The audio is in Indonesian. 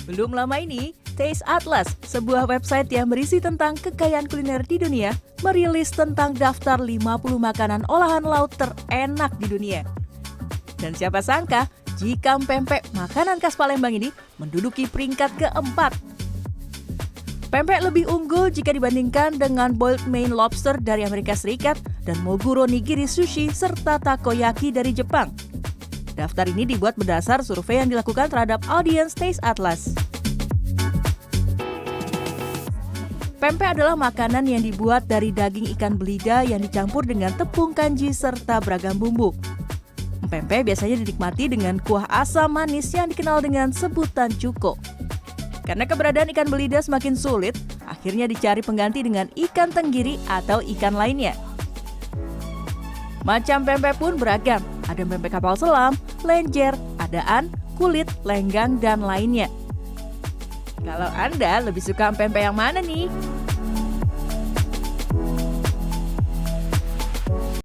Belum lama ini, Taste Atlas, sebuah website yang berisi tentang kekayaan kuliner di dunia, merilis tentang daftar 50 makanan olahan laut terenak di dunia. Dan siapa sangka, jika pempek makanan khas Palembang ini menduduki peringkat keempat. Pempek lebih unggul jika dibandingkan dengan boiled Maine lobster dari Amerika Serikat dan Moguro nigiri sushi serta takoyaki dari Jepang. Daftar ini dibuat berdasar survei yang dilakukan terhadap audiens Taste Atlas. Pempek adalah makanan yang dibuat dari daging ikan belida yang dicampur dengan tepung kanji serta beragam bumbu. Pempek biasanya dinikmati dengan kuah asam manis yang dikenal dengan sebutan cuko. Karena keberadaan ikan belida semakin sulit, akhirnya dicari pengganti dengan ikan tenggiri atau ikan lainnya. Macam pempek pun beragam, ada pempek kapal selam, lenjer, adaan, kulit, lenggang, dan lainnya. Kalau Anda lebih suka pempek yang mana nih?